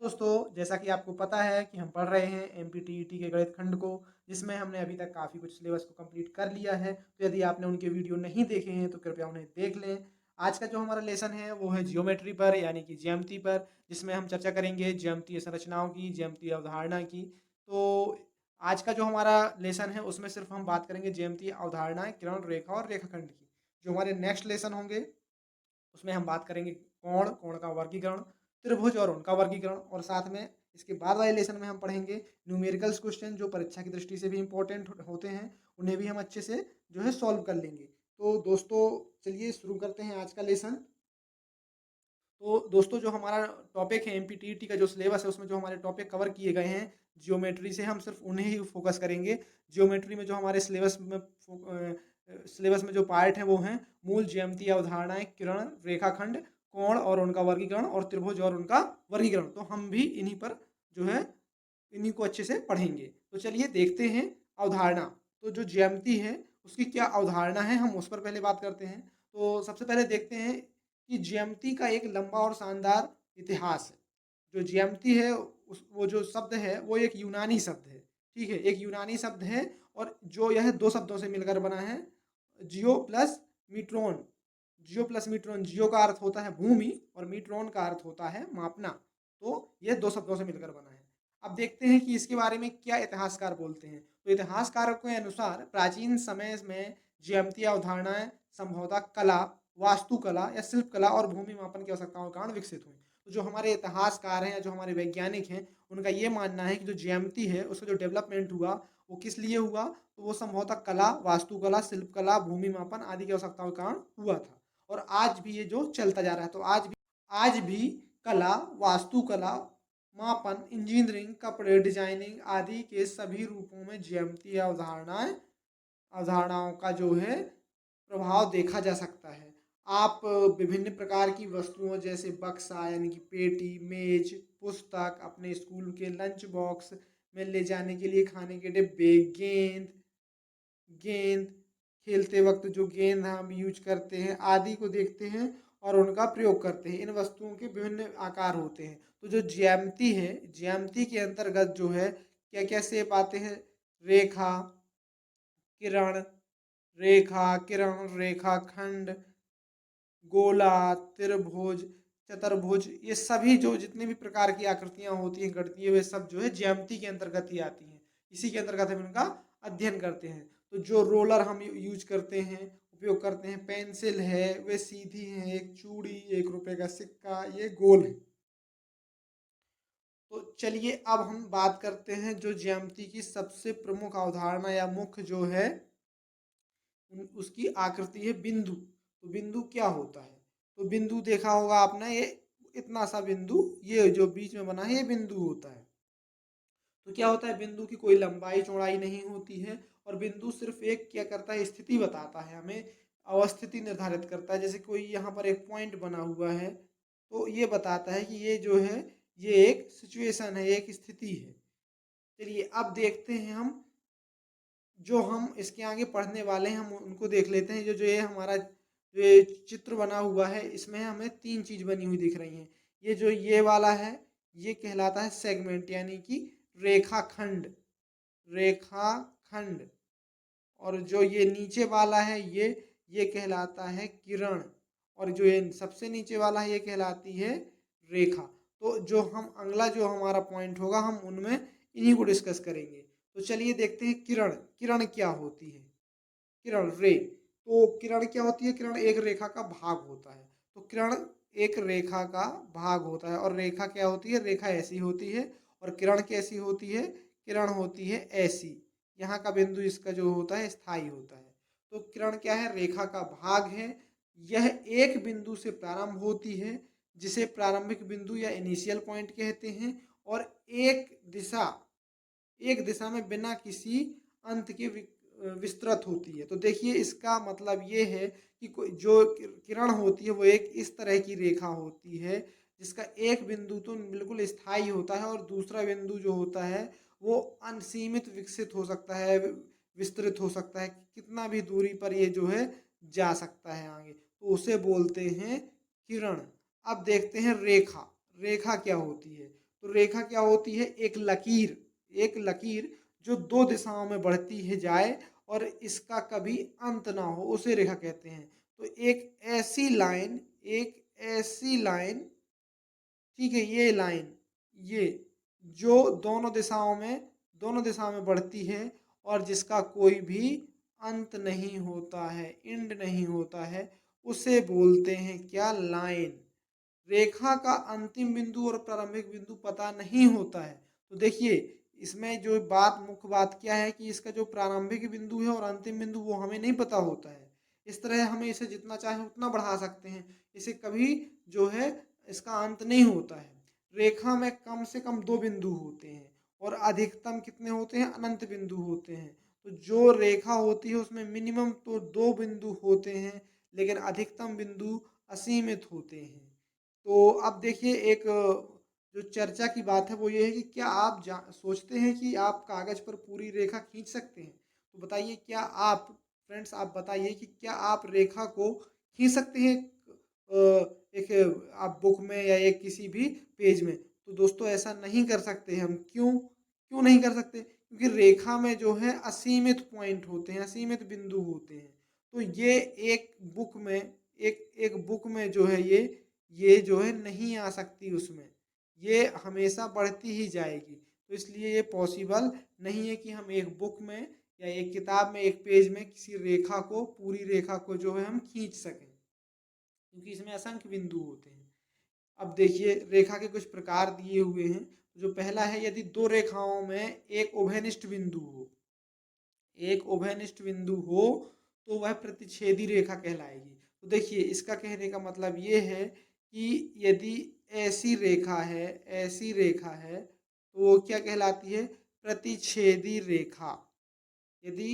दोस्तों, जैसा कि आपको पता है कि हम पढ़ रहे हैं एमपीटीईटी के गणित खंड को, जिसमें हमने अभी तक काफ़ी कुछ सिलेबस को कंप्लीट कर लिया है। तो यदि आपने उनके वीडियो नहीं देखे हैं तो कृपया उन्हें देख लें। आज का जो हमारा लेसन है वो है जियोमेट्री पर, यानी कि ज्यामिति पर, जिसमें हम चर्चा करेंगे ज्यामितीय संरचनाओं की, ज्यामितीय अवधारणा की। तो आज का जो हमारा लेसन है उसमें सिर्फ हम बात करेंगे ज्यामितीय अवधारणाएं, किरण, रेखा और रेखाखंड की। जो हमारे नेक्स्ट लेसन होंगे उसमें हम बात करेंगे कोण, कोण का वर्गीकरण, त्रिभुज और उनका वर्गीकरण, और साथ में इसके बाद वाले लेसन में हम पढ़ेंगे न्यूमेरिकल्स क्वेश्चन जो परीक्षा की दृष्टि से भी इंपॉर्टेंट होते हैं, उन्हें भी हम अच्छे से जो है सॉल्व कर लेंगे। तो दोस्तों, चलिए शुरू करते हैं आज का लेसन। तो दोस्तों, जो हमारा टॉपिक है एमपीटीईटी का जो सिलेबस है उसमें जो हमारे टॉपिक कवर किए गए हैं जियोमेट्री से, हम सिर्फ उन्हें ही फोकस करेंगे। जियोमेट्री में जो हमारे सिलेबस में जो पार्ट है वो हैं मूल ज्यामितीय अवधारणाएं, किरण, रेखाखंड, कोण और उनका वर्गीकरण, और त्रिभुज और उनका वर्गीकरण। तो हम भी इन्हीं पर जो है इन्हीं को अच्छे से पढ़ेंगे। तो चलिए देखते हैं अवधारणा। तो जो ज्यामिति है उसकी क्या अवधारणा है, हम उस पर पहले बात करते हैं। तो सबसे पहले देखते हैं कि ज्यामिति का एक लंबा और शानदार इतिहास है। जो ज्यामिति है वो जो शब्द है वो एक यूनानी शब्द है। ठीक है, एक यूनानी शब्द है, और जो यह दो शब्दों से मिलकर बना है, जियो प्लस मीट्रोन। जियो प्लस मीट्रोन, जियो का अर्थ होता है भूमि और मीट्रोन का अर्थ होता है मापना। तो ये दो शब्दों से मिलकर बना है। अब देखते हैं कि इसके बारे में क्या इतिहासकार बोलते हैं। तो इतिहासकारों के अनुसार प्राचीन समय में ज्यामितीय अवधारणाएं संभवतः कला, वास्तुकला या शिल्पकला और भूमि मापन की आवश्यकताओं के कारण विकसित हुई। तो जो हमारे इतिहासकार हैं, जो हमारे वैज्ञानिक हैं, उनका ये मानना है कि जो ज्यामिति है उसका जो डेवलपमेंट हुआ वो किस लिए हुआ, तो वो संभवतः कला, वास्तुकला, शिल्पकला, भूमि मापन आदि की आवश्यकताओं के कारण हुआ था। और आज भी ये जो चलता जा रहा है। तो आज भी कला, वास्तुकला, मापन, इंजीनियरिंग, कपड़े, डिजाइनिंग आदि के सभी रूपों में ज्यामितीय अवधारणाओं का जो है प्रभाव देखा जा सकता है। आप विभिन्न प्रकार की वस्तुओं जैसे बक्सा यानी कि पेटी, मेज, पुस्तक, अपने स्कूल के लंच बॉक्स में ले जाने के लिए खाने के डिब्बे, गेंद गेंद खेलते वक्त जो गेंद हम यूज करते हैं आदि को देखते हैं और उनका प्रयोग करते हैं। इन वस्तुओं के विभिन्न आकार होते हैं। तो जो ज्यामिति है, ज्यामिति के अंतर्गत जो है क्या क्या शेप आते हैं, रेखा, किरण, रेखा खंड, गोला, त्रिभुज, चतुर्भुज, ये सभी जो जितने भी प्रकार की आकृतियां होती हैं गणितीय, वे सब जो है ज्यामिति के अंतर्गत ही आती हैं। इसी के अंतर्गत हम इनका अध्ययन करते हैं। तो जो रोलर हम यूज करते हैं, उपयोग करते हैं, पेंसिल है वे सीधी है, एक चूड़ी, 1 रुपए का सिक्का, ये गोल है। तो चलिए अब हम बात करते हैं जो ज्यामिति की सबसे प्रमुख अवधारणा या मुख्य जो है उसकी आकृति है बिंदु। तो बिंदु क्या होता है, तो बिंदु देखा होगा आपने, ये इतना सा बिंदु, ये जो बीच में बना है ये बिंदु होता है। तो क्या होता है, बिंदु की कोई लंबाई चौड़ाई नहीं होती है, और बिंदु सिर्फ एक क्या करता है, स्थिति बताता है, हमें अवस्थिति निर्धारित करता है। जैसे कोई यहाँ पर एक पॉइंट बना हुआ है तो ये बताता है कि ये जो है ये एक सिचुएशन है, एक स्थिति है। चलिए अब देखते हैं हम जो हम इसके आगे पढ़ने वाले हैं, हम उनको देख लेते हैं। जो जो ये हमारा जो ये चित्र बना हुआ है इसमें हमें 3 चीज बनी हुई दिख रही हैं। ये जो ये वाला है ये कहलाता है सेगमेंट, यानी कि रेखाखंड, रेखाखंड। और जो ये नीचे वाला है ये कहलाता है किरण, और जो ये सबसे नीचे वाला है ये कहलाती है रेखा। तो जो हम अगला जो हमारा पॉइंट होगा हम उनमें इन्हीं को डिस्कस करेंगे। तो चलिए देखते हैं किरण। किरण क्या होती है, किरण, रे। तो किरण क्या होती है, किरण एक रेखा का भाग होता है। तो किरण एक रेखा का भाग होता है, और रेखा क्या होती है, रेखा ऐसी होती है, और किरण कैसी होती है, किरण होती है ऐसी। यहाँ का बिंदु इसका जो होता है स्थायी होता है। तो किरण क्या है, रेखा का भाग है। यह एक बिंदु से प्रारंभ होती है जिसे प्रारंभिक बिंदु या इनिशियल पॉइंट कहते हैं, और एक दिशा में बिना किसी अंत के विस्तृत होती है। तो देखिए इसका मतलब ये है कि जो किरण होती है वो एक इस तरह की रेखा होती है जिसका एक बिंदु तो बिल्कुल स्थायी होता है, और दूसरा बिंदु जो होता है वो अनसीमित विकसित हो सकता है, विस्तृत हो सकता है, कितना भी दूरी पर ये जो है जा सकता है आगे, तो उसे बोलते हैं किरण। अब देखते हैं रेखा। रेखा क्या होती है, तो रेखा क्या होती है? एक लकीर जो दो दिशाओं में बढ़ती है जाए और इसका कभी अंत ना हो, उसे रेखा कहते हैं। तो एक ऐसी लाइन, ठीक है, ये लाइन, ये जो दोनों दिशाओं में बढ़ती है और जिसका कोई भी अंत नहीं होता है, एंड नहीं होता है, उसे बोलते हैं क्या? लाइन। रेखा का अंतिम बिंदु और प्रारंभिक बिंदु पता नहीं होता है। तो देखिए, इसमें जो मुख्य बात क्या है कि इसका जो प्रारंभिक बिंदु है और अंतिम बिंदु वो हमें नहीं पता होता है। इस तरह हमें इसे जितना चाहे उतना बढ़ा सकते हैं। इसे कभी जो है इसका अंत नहीं होता है। रेखा में कम से कम 2 बिंदु होते हैं और अधिकतम कितने होते हैं? अनंत बिंदु होते हैं। तो जो रेखा होती है उसमें मिनिमम तो 2 बिंदु होते हैं, लेकिन अधिकतम बिंदु असीमित होते हैं। तो अब देखिए, एक जो चर्चा की बात है वो ये है कि क्या आप सोचते हैं कि आप कागज पर पूरी रेखा खींच सकते हैं? तो बताइए, क्या आप, फ्रेंड्स, आप बताइए कि क्या आप रेखा को खींच सकते हैं एक आप बुक में या एक किसी भी पेज में? तो दोस्तों, ऐसा नहीं कर सकते हम। क्यों नहीं कर सकते? क्योंकि रेखा में जो है असीमित पॉइंट होते हैं, असीमित बिंदु होते हैं। तो ये एक बुक में जो है ये जो है नहीं आ सकती उसमें, ये हमेशा बढ़ती ही जाएगी। तो इसलिए ये पॉसिबल नहीं है कि हम एक बुक में या एक किताब में, एक पेज में किसी रेखा को, पूरी रेखा को जो है हम खींच सकें, क्योंकि इसमें असंख्य बिंदु होते हैं। अब देखिए, रेखा के कुछ प्रकार दिए हुए हैं। जो पहला है, यदि दो रेखाओं में एक उभयनिष्ठ बिंदु हो तो वह प्रतिच्छेदी रेखा कहलाएगी। तो देखिए, इसका कहने का मतलब ये है कि यदि ऐसी रेखा है तो वो क्या कहलाती है? प्रतिच्छेदी रेखा। यदि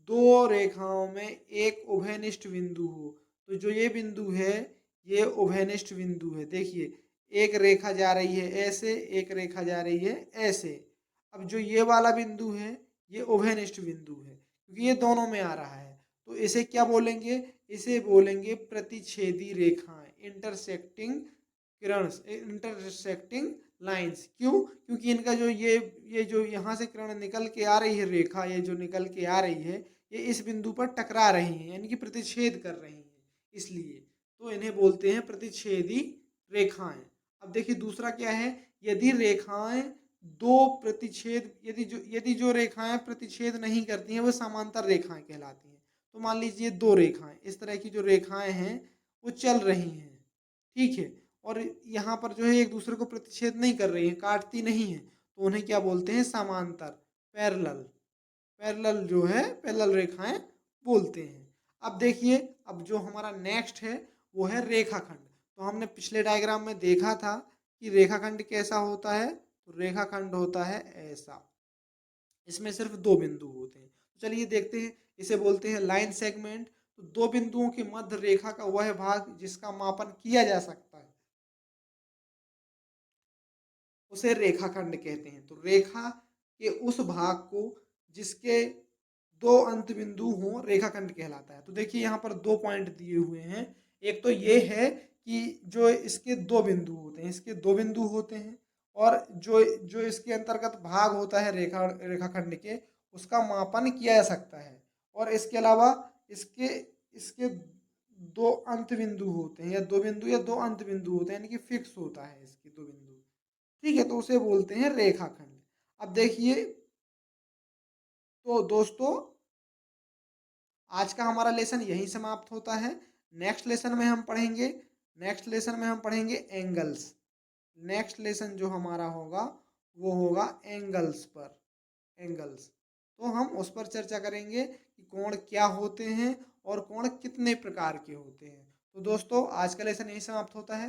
दो रेखाओं में एक उभयनिष्ठ बिंदु हो, तो जो ये बिंदु है ये उभयनिष्ठ बिंदु है। देखिए, एक रेखा जा रही है ऐसे, एक रेखा जा रही है ऐसे। अब जो ये वाला बिंदु है ये उभयनिष्ठ बिंदु है, क्योंकि ये दोनों में आ रहा है। तो इसे क्या बोलेंगे? इसे बोलेंगे प्रतिच्छेदी रेखाएं, इंटरसेक्टिंग लाइंस। क्यों? क्योंकि इनका जो ये जो यहाँ से किरण निकल के आ रही है, रेखा ये जो निकल के आ रही है, ये इस बिंदु पर टकरा रही हैं, यानी कि प्रतिच्छेद कर रही हैं। इसलिए तो इन्हें बोलते हैं प्रतिच्छेदी रेखाएं। अब देखिए, दूसरा क्या है? यदि रेखाएं दो प्रतिच्छेद यदि जो रेखाएं प्रतिच्छेद नहीं करती हैं वो समांतर रेखाएं कहलाती हैं। तो मान लीजिए दो रेखाएं, इस तरह की जो रेखाएं हैं वो चल रही हैं, ठीक है, और यहाँ पर जो है एक दूसरे को प्रतिच्छेद नहीं कर रही हैं, काटती नहीं है, तो उन्हें क्या बोलते हैं? समांतर, पैरेलल। पैरेलल रेखाएं बोलते हैं। अब देखिए, अब जो हमारा नेक्स्ट है वो है रेखाखंड। तो हमने पिछले डायग्राम में देखा था कि रेखाखंड कैसा होता है। तो रेखाखंड होता है ऐसा, इसमें सिर्फ दो बिंदु होते हैं। तो चलिए देखते हैं, इसे बोलते हैं लाइन सेगमेंट। तो दो बिंदुओं के मध्य रेखा का वह भाग जिसका मापन किया जा सकता है उसे रेखाखंड कहते हैं। तो रेखा के उस भाग को जिसके दो अंत बिंदु हों रेखाखंड कहलाता है। तो देखिए, यहाँ पर 2 पॉइंट दिए हुए हैं। एक तो ये है कि जो इसके 2 बिंदु होते हैं, इसके 2 बिंदु होते हैं, और जो जो इसके अंतर्गत भाग होता है रेखाखंड के, उसका मापन किया जा सकता है। और इसके अलावा इसके इसके 2 अंत बिंदु होते हैं, या 2 बिंदु या 2 अंत बिंदु होते हैं, यानी कि फिक्स होता है इसके 2 बिंदु, ठीक है, तो उसे बोलते हैं रेखाखंड। अब देखिए, तो दोस्तों, आज का हमारा लेसन यहीं समाप्त होता है। नेक्स्ट लेसन में हम पढ़ेंगे एंगल्स। नेक्स्ट लेसन जो हमारा होगा वो होगा एंगल्स। तो हम उस पर चर्चा करेंगे कि कोण क्या होते हैं और कोण कितने प्रकार के होते हैं। तो दोस्तों, आज का लेसन यहीं समाप्त होता है।